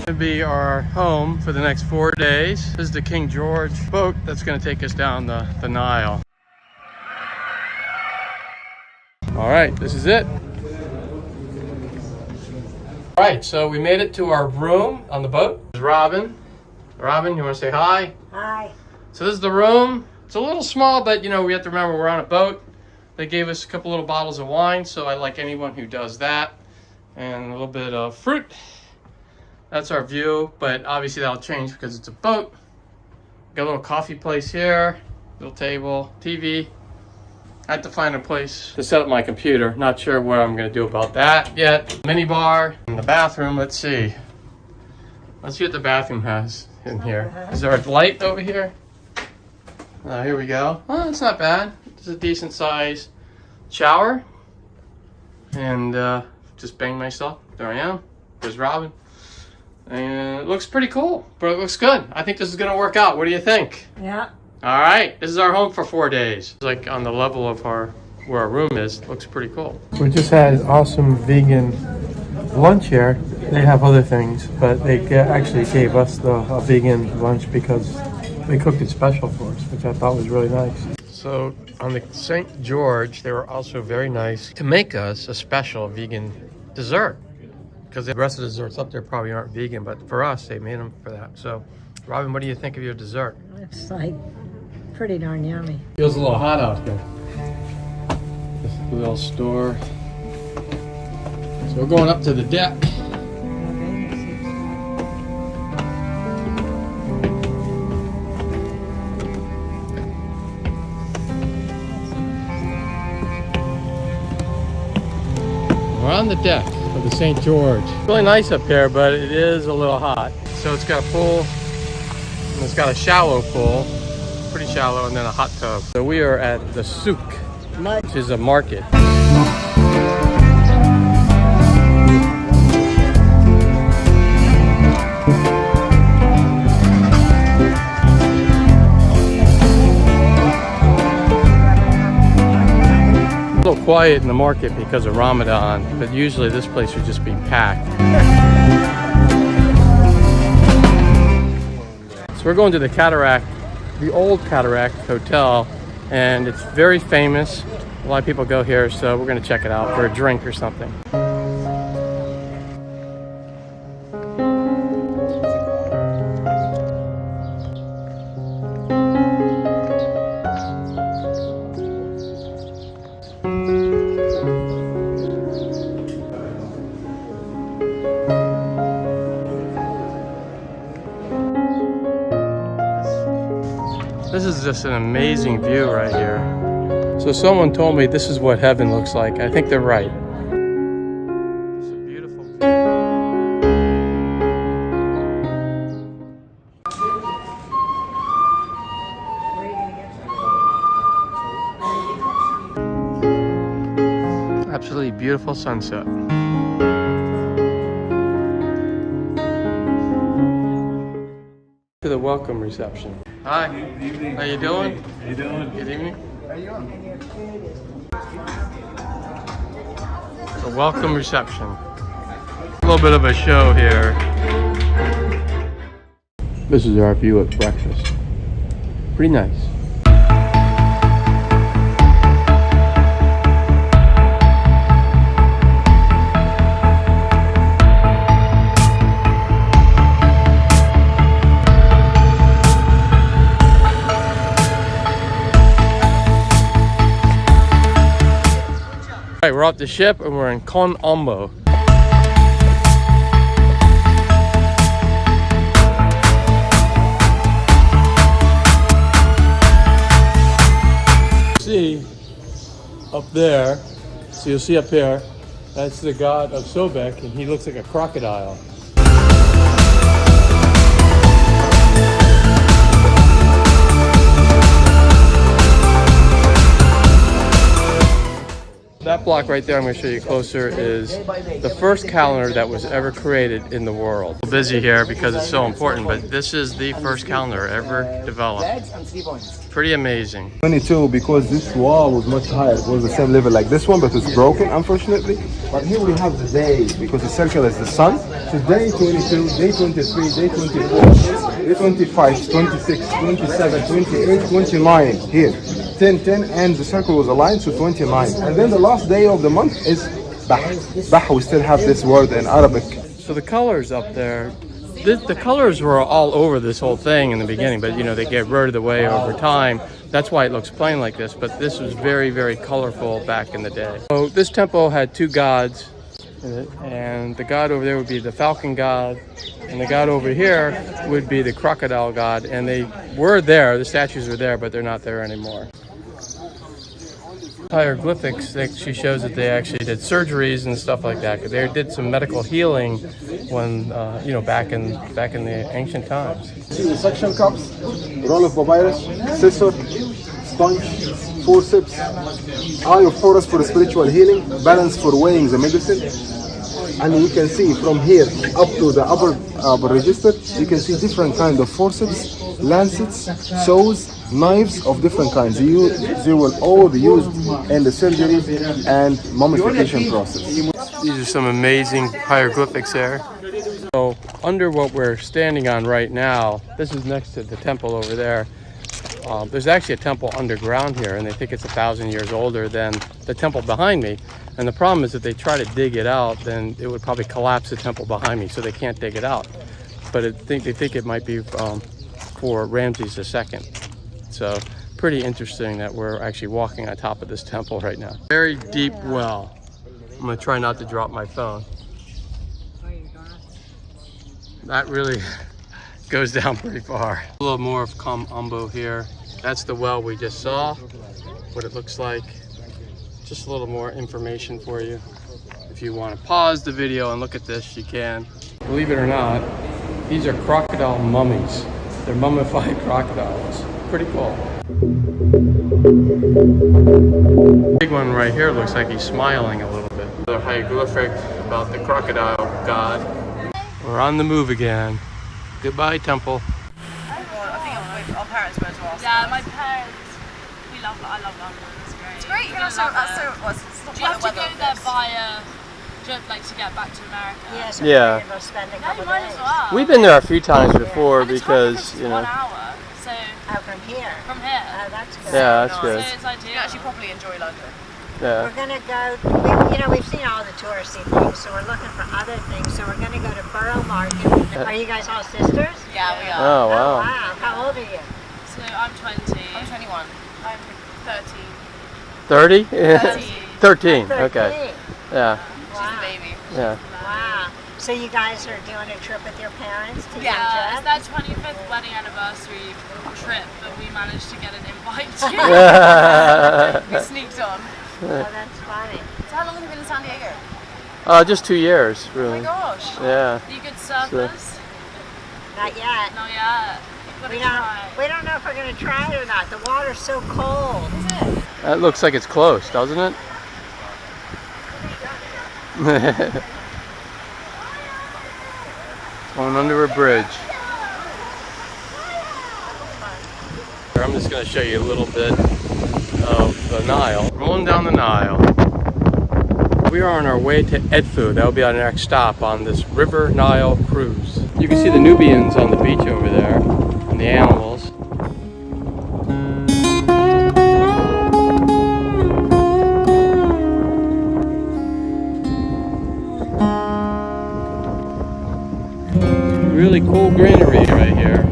Gonna be our home for the next 4 days. This is the King George boat that's gonna take us down the Nile. All right, this is it. All right, so we made it to our room on the boat. This is Robin. Robin, you wanna say hi? Hi. So this is the room. It's a little small, but you know, we have to remember we're on a boat. They gave us a couple little bottles of wine, so I like anyone who does that. And a little bit of fruit. That's our view, but obviously that'll change because it's a boat. Got a little coffee place here, little table, TV. I have to find a place to set up my computer. Not sure what I'm gonna do about that yet. Mini bar in the bathroom, let's see. Let's see what the bathroom has in here. Is there a light over here? Here we go. Oh, it's not bad. It's a decent size shower. And just bang myself. There I am. There's Robin. And it looks pretty cool, but it looks good. I think this is gonna work out. What do you think? Yeah. All right, this is our home for 4 days. It's like on the level of where our room is. It looks pretty cool. We just had an awesome vegan lunch here. They have other things, but they actually gave us a vegan lunch because they cooked it special for us, which I thought was really nice. So on the St. George, they were also very nice to make us a special vegan dessert. Because the rest of the desserts up there probably aren't vegan, but for us, they made them for that. So, Robin, what do you think of your dessert? It's like pretty darn yummy. Feels a little hot out here. This little store. So we're going up to the deck. We're on the deck of the St. George. Really nice up here, but it is a little hot. So it's got a pool, and it's got a shallow pool, pretty shallow, and then a hot tub. So we are at the Souk, which is a market. A little quiet in the market because of Ramadan, but usually this place would just be packed. So we're going to the Old Cataract Hotel, and it's very famous. A lot of people go here, so we're going to check it out for a drink or something. This is just an amazing view right here. So someone told me this is what heaven looks like. I think they're right. It's a beautiful view. Absolutely beautiful sunset. To the welcome reception. Hi. Good evening. How you doing? How you doing? Good evening. How you doing? The welcome reception. A little bit of a show here. This is our view at breakfast. Pretty nice. All right, we're off the ship and we're in Kom Ombo. See up there, so you'll see up here, that's the god of Sobek, and he looks like a crocodile. That block right there, I'm going to show you closer, is the first calendar that was ever created in the world. I'm busy here because it's so important, but this is the first calendar ever developed. Pretty amazing. 22, because this wall was much higher. It was the same level like this one, but it's broken, unfortunately. But here we have the day, because the circle is the sun. So day 22, day 23, day 24, day 25, 26, 27, 28, 29 here. 10, 10, and the circle was aligned, so 29. And then the last day of the month is Bah. Bah, we still have this word in Arabic. So the colors up there, the colors were all over this whole thing in the beginning, but you know, they get rid of the way over time. That's why it looks plain like this, but this was very, very colorful back in the day. So this temple had two gods in it, and the god over there would be the falcon god, and the god over here would be the crocodile god, and they were there, the statues were there, but they're not there anymore. Hieroglyphics, she shows that they actually did surgeries and stuff like that, because they did some medical healing when, you know, back in the ancient times. See the suction cups, roll of papyrus, scissor, sponge, forceps, eye of Horus for spiritual healing, balance for weighing the medicine. And you can see from here up to the upper register, you can see different kind of forceps, lancets, saws, knives of different kinds. They will all be used in the surgery and mummification process. These are some amazing hieroglyphics there. So under what we're standing on right now, this is next to the temple over there. There's actually a temple underground here, and they think it's 1,000 years older than the temple behind me. And the problem is, if they try to dig it out, then it would probably collapse the temple behind me, so they can't dig it out. But they think it might be for Ramses II. So pretty interesting that we're actually walking on top of this temple right now. Very deep well. I'm gonna try not to drop my phone. That really goes down pretty far. A little more of Kom Ombo here. That's the well we just saw, what it looks like. Just a little more information for you. If you want to pause the video and look at this, you can. Believe it or not, these are crocodile mummies. They're mummified crocodiles. Pretty cool. Big one right here looks like he's smiling a little bit. Another hieroglyphic about the crocodile god. We're on the move again. Goodbye, temple. I think our parents were as well. Yeah, my parents. I love London. It's great. It's great. You can also, Do you have to go there via, like, to get back to America? Yes. Yeah. We'll spend a No, couple you might days. as well. We've been there a few times before And the time because, difference is you know. 1 hour, so From here. from here. That's good. Yeah, that's So good. it's You can ideal. actually properly enjoy London. Yeah. We're gonna go. We've seen all the touristy things, so we're looking for other things. So we're gonna go to Borough Market. Are you guys all sisters? Yeah, we are. Oh, Oh wow. wow! How old are you? So I'm 20. I'm 21. I'm 13. 30? 13. 13, okay. Yeah, She's the baby. yeah. Wow. So you guys are doing a trip with your parents to Yeah, it's Egypt? their 25th wedding anniversary trip, but we managed to get an invite to. We sneaked on. Oh, that's funny. So how long have you been in San Diego? Just 2 years, Oh really. my gosh. Yeah. Are you good surfers? Not yet. Not yet. You've got to try. We don't know if we're gonna try it or not. The water's so cold. Is it? That looks like it's close, doesn't it? Going under a bridge. I'm just going to show you a little bit of the Nile. Rolling down the Nile. We are on our way to Edfu. That will be our next stop on this River Nile cruise. You can see the Nubians on the beach over there, and the animals. Really cool greenery right here.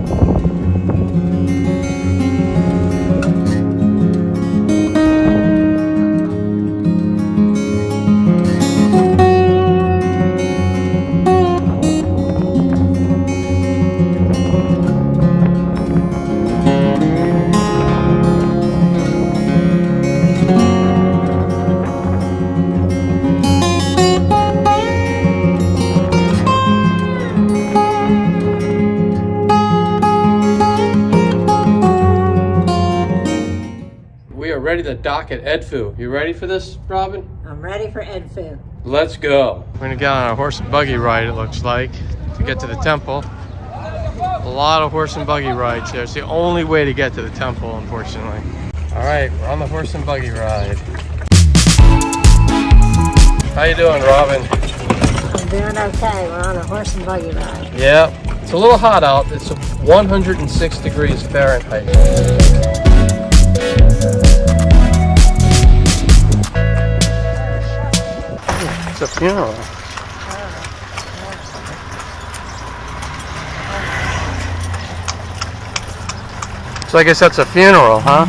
ready to dock at Edfu. You ready for this, Robin? I'm ready for Edfu. Let's go. We're gonna get on a horse and buggy ride, it looks like, to get to the temple. A lot of horse and buggy rides there. It's the only way to get to the temple, unfortunately. All right, we're on the horse and buggy ride. How you doing, Robin? I'm doing okay. We're on a horse and buggy ride. Yeah, it's a little hot out. It's 106 degrees Fahrenheit. It's a funeral. So I guess that's a funeral, huh?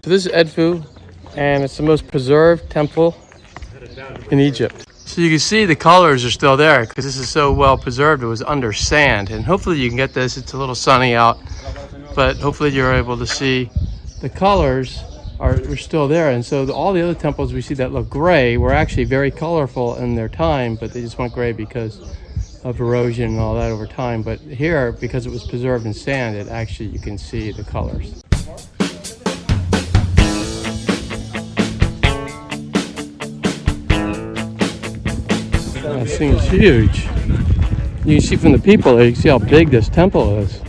So this is Edfu, and it's the most preserved temple in Egypt. So you can see the colors are still there because this is so well preserved. It was under sand, and hopefully you can get this. It's a little sunny out, but hopefully you're able to see the colors are still there. And so all the other temples we see that look gray were actually very colorful in their time, but they just went gray because of erosion and all that over time. But here, because it was preserved in sand, it actually, you can see the colors. This thing's huge. You can see from the people, you can see how big this temple is.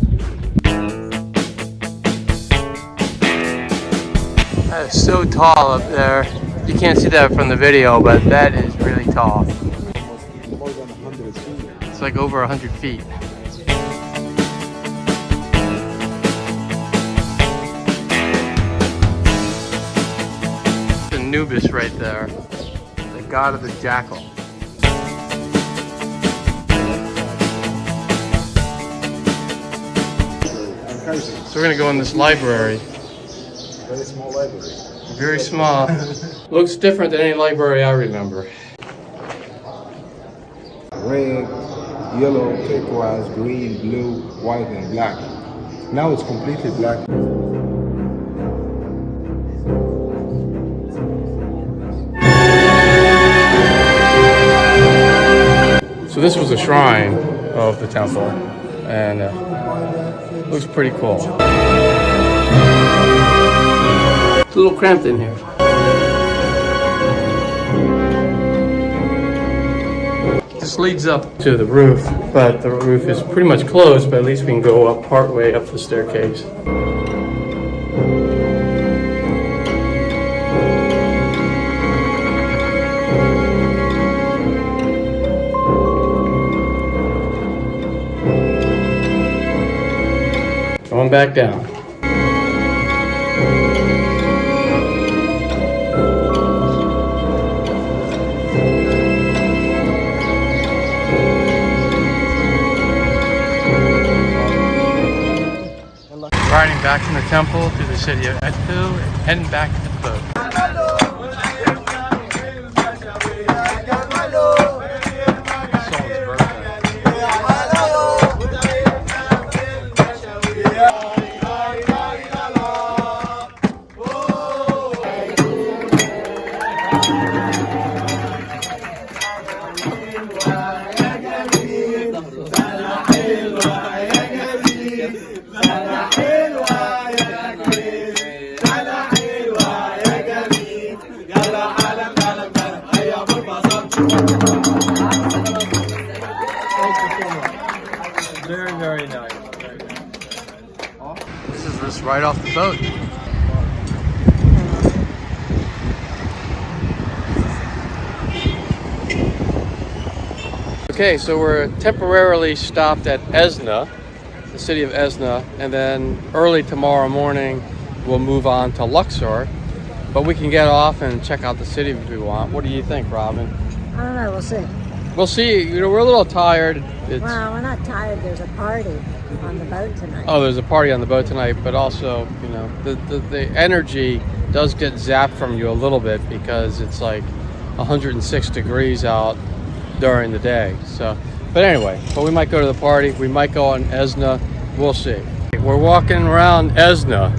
That is so tall up there. You can't see that from the video, but that is really tall. More than 100 feet. It's like over 100 feet. Anubis right there, the god of the jackal. So we're gonna go in this library. Very small library. Very small. Looks different than any library I remember. Red, yellow, turquoise, green, blue, white, and black. Now it's completely black. So this was a shrine of the temple, and looks pretty cool. It's a little cramped in here. This leads up to the roof, but the roof is pretty much closed, but at least we can go up part way up the staircase. Going back down. Riding back from the temple to the city of Edfu and heading back to the boat. Very, very nice. This is just right off the boat. Okay, so we're temporarily stopped at Esna, the city of Esna, and then early tomorrow morning we'll move on to Luxor. But we can get off and check out the city if we want. What do you think, Robin? I don't know, we'll see. We'll see. You know, we're a little tired. Well, we're not tired. There's a party on the boat tonight. Oh, there's a party on the boat tonight, but also, you know, the energy does get zapped from you a little bit because it's like 106 degrees out during the day. So, but anyway, but we might go to the party. We might go on Esna. We'll see. We're walking around Esna.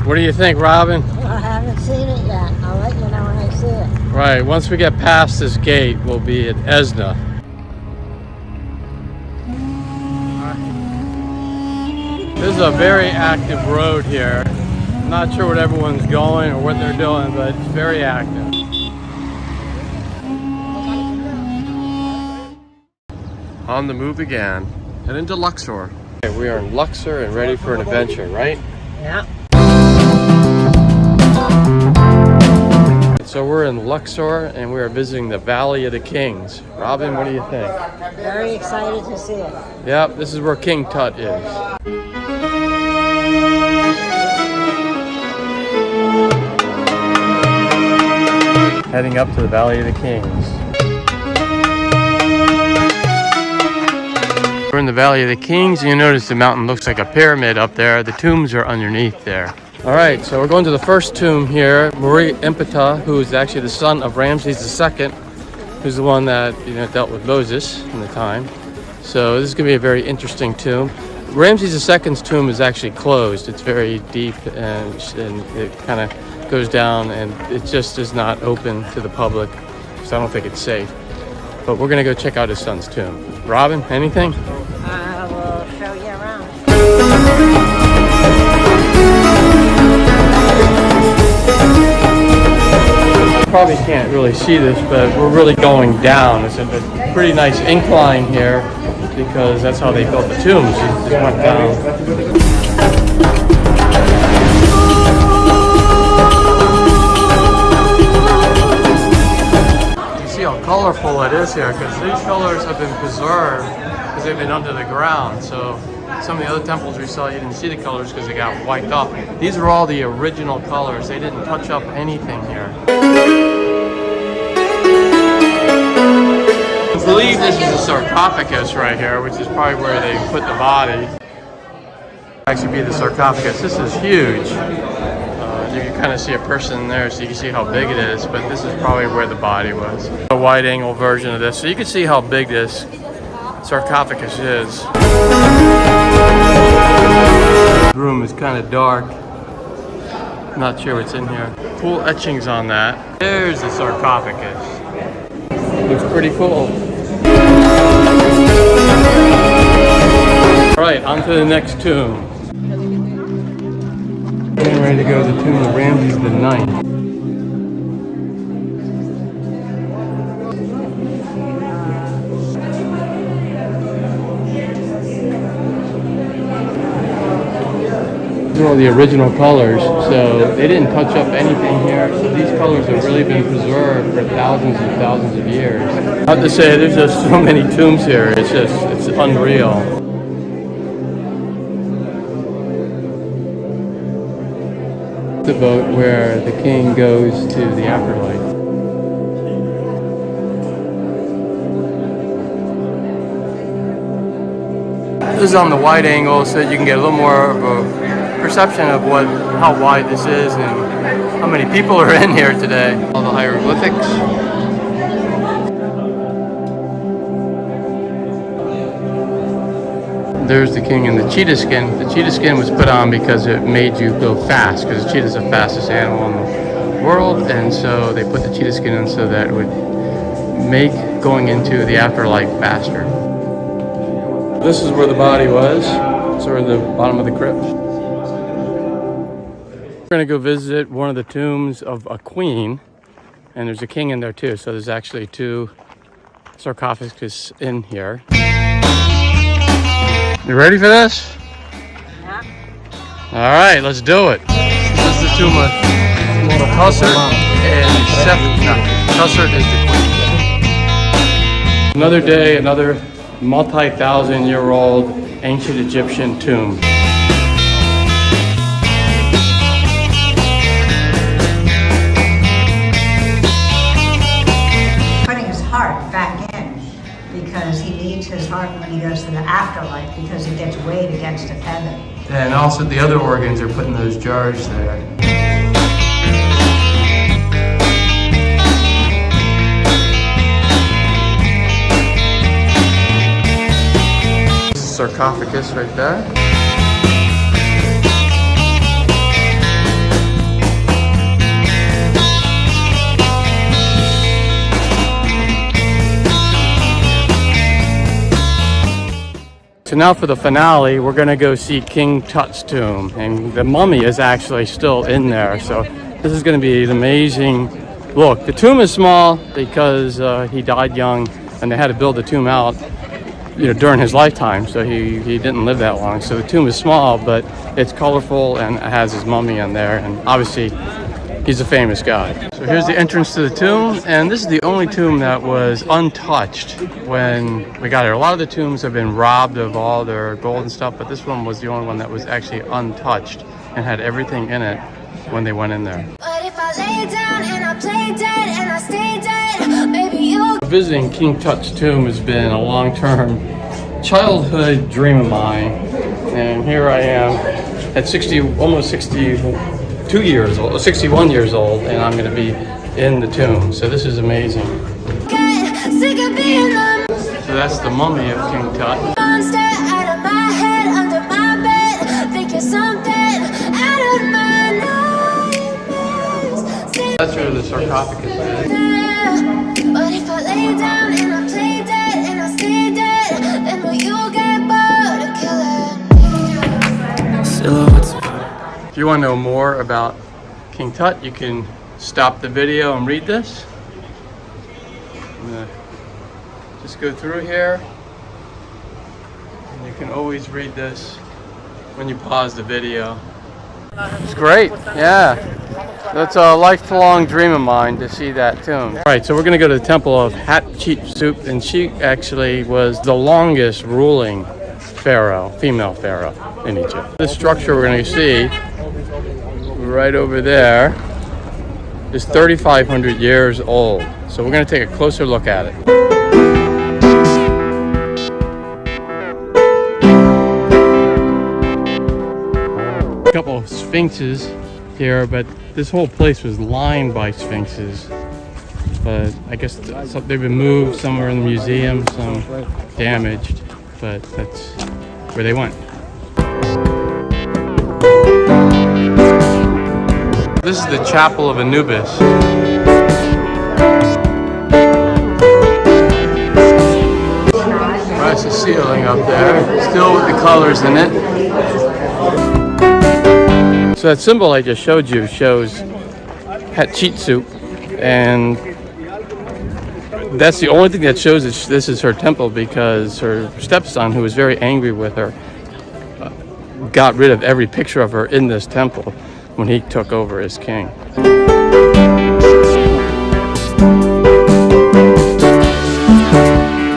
What do you think, Robin? I haven't seen it yet. I'll let you know when I see it. Right, once we get past this gate, we'll be at Esna. This is a very active road here. I'm not sure what everyone's going or what they're doing, but it's very active. On the move again, heading to Luxor. Okay, we are in Luxor and ready for an adventure, right? Yeah. So we're in Luxor and we are visiting the Valley of the Kings. Robin, what do you think? Very excited to see it. Yep, this is where King Tut is. Heading up to the Valley of the Kings. We're in the Valley of the Kings and you notice the mountain looks like a pyramid up there. The tombs are underneath there. All right, so we're going to the first tomb here, Muri Impeta, who is actually the son of Ramses II, who's the one that dealt with Moses in the time. So this is going to be a very interesting tomb. Ramses II's tomb is actually closed. It's very deep and it kind of goes down and it just is not open to the public, so I don't think it's safe. But we're going to go check out his son's tomb. Robin, anything? I will show you around. Probably can't really see this, but we're really going down. It's a pretty nice incline here because that's how they built the tombs. You just went down. You see how colorful it is here because these colors have been preserved because they've been under the ground. So some of the other temples we saw, you didn't see the colors because they got wiped off. These are all the original colors. They didn't touch up anything here. I believe this is a sarcophagus right here, which is probably where they put the body. Actually be the sarcophagus. This is huge. You can kind of see a person there, so you can see how big it is, but this is probably where the body was. A wide angle version of this, so you can see how big this sarcophagus is. The room is kind of dark. Not sure what's in here. Cool etchings on that. There's the sarcophagus. Looks pretty cool. Alright, on to the next tomb. Getting ready to go to the tomb of Ramses IX. These are all the original colors, so they didn't touch up anything here. So these colors have really been preserved for thousands and thousands of years. I have to say, there's just so many tombs here. It's unreal. The boat where the king goes to the afterlife. This is on the wide angle so that you can get a little more of a perception of how wide this is and how many people are in here today. All the hieroglyphics. There's the king in the cheetah skin. The cheetah skin was put on because it made you go fast, because the cheetah is the fastest animal in the world, and so they put the cheetah skin in so that it would make going into the afterlife faster. This is where the body was, sort of the bottom of the crypt. We're gonna go visit one of the tombs of a queen, and there's a king in there too, so there's actually two sarcophagus in here. You ready for this? Yeah. All right, let's do it. This is the tomb of Tusser and Tusser is the queen. Another day, another multi-thousand-year-old ancient Egyptian tomb. Putting his heart back in because he needs his heart when he goes to the afterlife because he gets weighed against a feather. And also the other organs are put in those jars there. Sarcophagus right there. so now for the finale, we're gonna go see King Tut's tomb, and the mummy is actually still in there. So this is gonna be an amazing look. The tomb is small because he died young, and they had to build the tomb out, you know, during his lifetime. So he didn't live that long. So the tomb is small, but it's colorful and it has his mummy in there, and obviously he's a famous guy. So here's the entrance to the tomb, and this is the only tomb that was untouched when we got here. A lot of the tombs have been robbed of all their gold and stuff, but this one was the only one that was actually untouched and had everything in it when they went in there. But if I lay down and I play dead and I stay dead, maybe you'll... Visiting King Tut's tomb has been a long-term childhood dream of mine, and here I am at 62 years old, 61 years old, and I'm going to be in the tomb. So this is amazing. Sick of being the So that's the mummy of King Tut. monster out of my head, under my bed. Think you're something out of my nightmares. That's where the sarcophagus is. But if I lay down and I play dead and I stay dead, then will you get bored of killing? Silhouettes. If you want to know more about King Tut, you can stop the video and read this. I'm gonna just go through here, and you can always read this when you pause the video. It's great, yeah. That's a lifelong dream of mine to see that tomb. All right, so we're gonna go to the Temple of Hatshepsut, and she actually was the longest ruling pharaoh, female pharaoh in Egypt. This structure we're gonna see right over there is 3,500 years old. So we're gonna take a closer look at it. A couple of sphinxes here, but this whole place was lined by sphinxes. But I guess they've been moved, some are in the museum, some damaged, but that's where they went. This is the Chapel of Anubis. That's the ceiling up there, still with the colors in it. So that symbol I just showed you shows Hatshepsut, and that's the only thing that shows that this is her temple, because her stepson, who was very angry with her, got rid of every picture of her in this temple when he took over as king.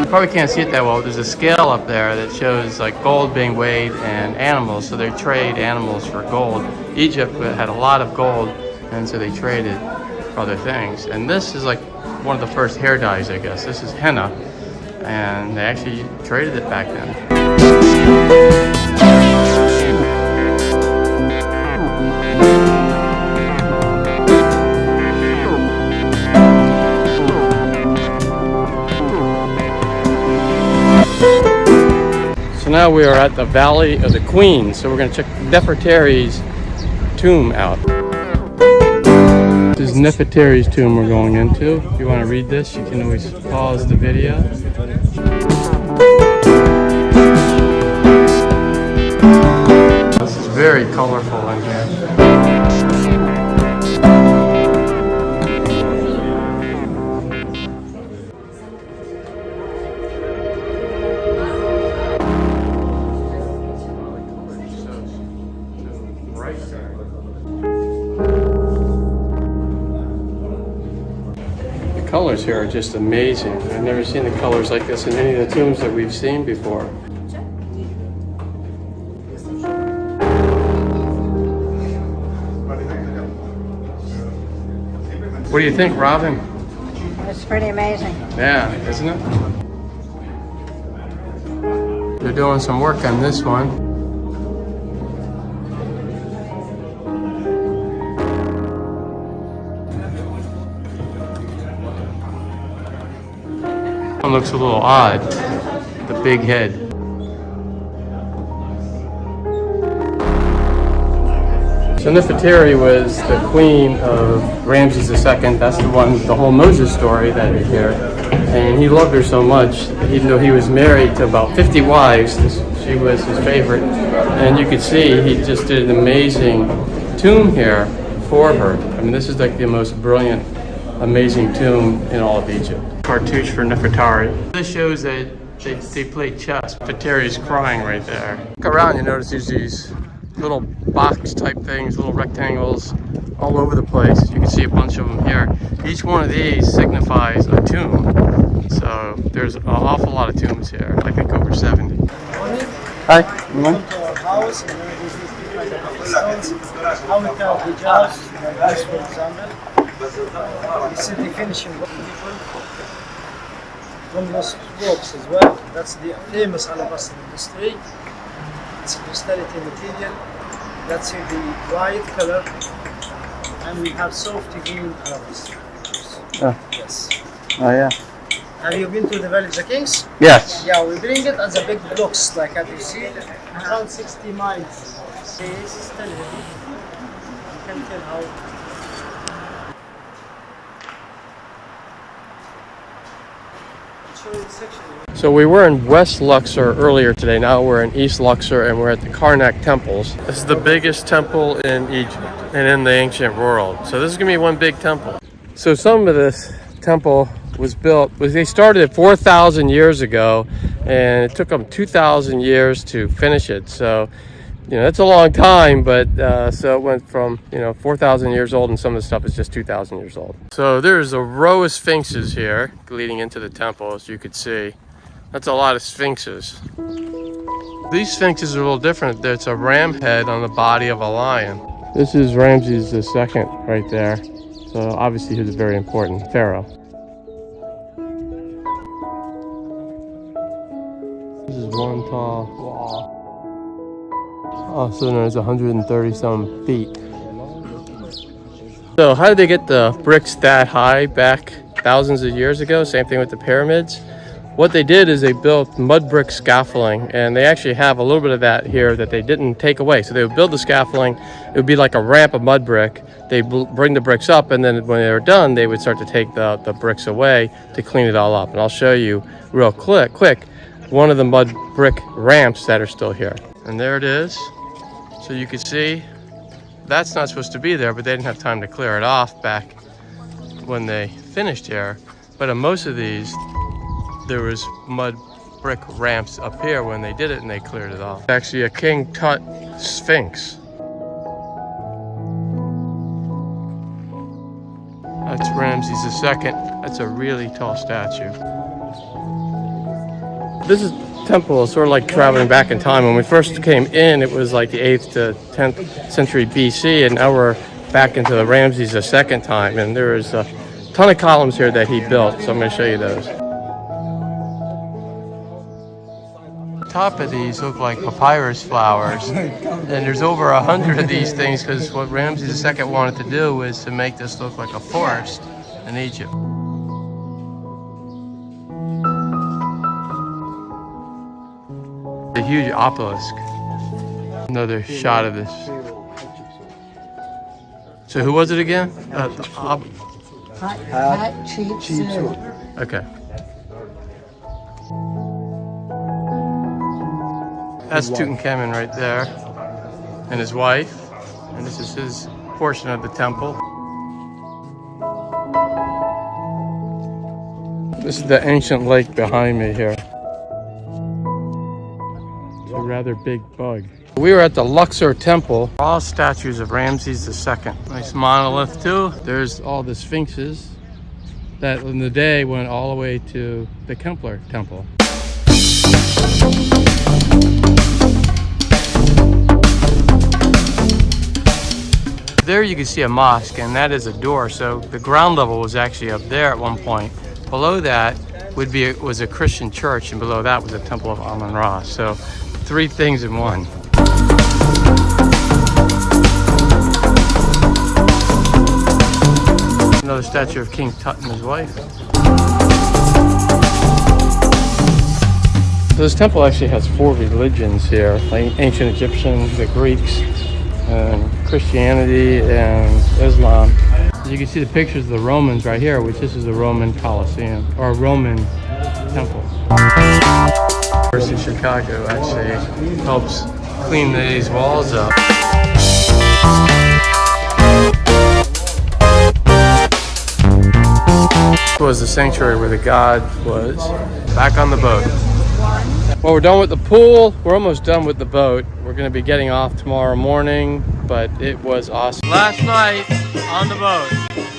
You probably can't see it that well. There's a scale up there that shows like gold being weighed and animals, so they trade animals for gold. Egypt had a lot of gold, and so they traded for other things. And this is like one of the first hair dyes, I guess. This is henna, and they actually traded it back then. So now we are at the Valley of the Queen, so we're going to check Nefertari's tomb out. This is Nefertari's tomb we're going into. If you want to read this, you can always pause the video. This is very colorful in here. The colors here are just amazing. I've never seen the colors like this in any of the tombs that we've seen before. What do you think, Robin? It's pretty amazing. Yeah, isn't it? They're doing some work on this one. One looks a little odd, the big head. So Nefertari was the queen of Ramses II. That's the one, the whole Moses story that you hear. And he loved her so much, even though he was married to about 50 wives, she was his favorite. And you could see he just did an amazing tomb here for her. I mean, this is like the most brilliant, amazing tomb in all of Egypt. Cartouche for Nefertari. This shows that they play chess. Nefertari's crying right there. Look around, you notice there's these little box type things, little rectangles all over the place. You can see a bunch of them here. Each one of these signifies a tomb. So there's an awful lot of tombs here. I think over 70. Hi. Come to our house and then we see different type of stones. How we count the jars, this for example. This is the finishing beautiful. Ombos works as well. That's the famous alabaster industry. It's a crystality material. That's in the white color. And we have soft green alabaster. Oh. Yes. Oh yeah. Have you been to the Valley of the Kings? Yes. Yeah, we bring it as a big blocks, like as you see, around 60 miles. See, this is still heavy. You can tell how. So we were in West Luxor earlier today. Now we're in East Luxor and we're at the Karnak temples. This is the biggest temple in Egypt and in the ancient world. So this is gonna be one big temple. So some of this temple they started it 4,000 years ago, and it took them 2,000 years to finish it. So, you know, that's a long time, but so it went from, 4,000 years old, and some of the stuff is just 2,000 years old. So there's a row of sphinxes here leading into the temple, as you could see. That's a lot of sphinxes. These sphinxes are a little different. There's a ram head on the body of a lion. This is Ramses II right there. So obviously he was a very important pharaoh. This is one tall wall. Also known as 130 some feet. So how did they get the bricks that high back thousands of years ago? Same thing with the pyramids. What they did is they built mud brick scaffolding, and they actually have a little bit of that here that they didn't take away. So they would build the scaffolding, it would be like a ramp of mud brick. They bring the bricks up, and then when they were done, they would start to take the bricks away to clean it all up. And I'll show you real quick one of the mud brick ramps that are still here. And there it is. So you can see that's not supposed to be there, but they didn't have time to clear it off back when they finished here. But on most of these, there was mud brick ramps up here when they did it, and they cleared it off. Actually a King Tut Sphinx. That's Ramses II. That's a really tall statue. This temple is sort of like traveling back in time. When we first came in, it was like the 8th to 10th century BC, and now we're back into the Ramses II time. And there is a ton of columns here that he built, so I'm going to show you those. Top of these look like papyrus flowers, and there's over 100 of these things, because what Ramses II wanted to do was to make this look like a forest in Egypt. A huge obelisk. Another shot of this. So who was it again? Okay. That's Tutankhamun right there, and his wife, and this is his portion of the temple. This is the ancient lake behind me here. It's a rather big bug. We were at the Luxor Temple. All statues of Ramses II. Nice monolith too. There's all the sphinxes that in the day went all the way to the Kempler Temple. There you can see a mosque, and that is a door. So the ground level was actually up there at one point. Below that was a Christian church, and below that was a Temple of Amun-Ra. So 3 things in one. Another statue of King Tut and his wife. So this temple actually has 4 religions here, like ancient Egyptian, the Greeks, and Christianity and Islam. As you can see the pictures of the Romans right here, which this is a Roman Colosseum, or a Roman temple. University of Chicago actually helps clean these walls up. This was the sanctuary where the god was. Back on the boat. Well, we're done with the pool. We're almost done with the boat. We're going to be getting off tomorrow morning, but it was awesome. Last night on the boat.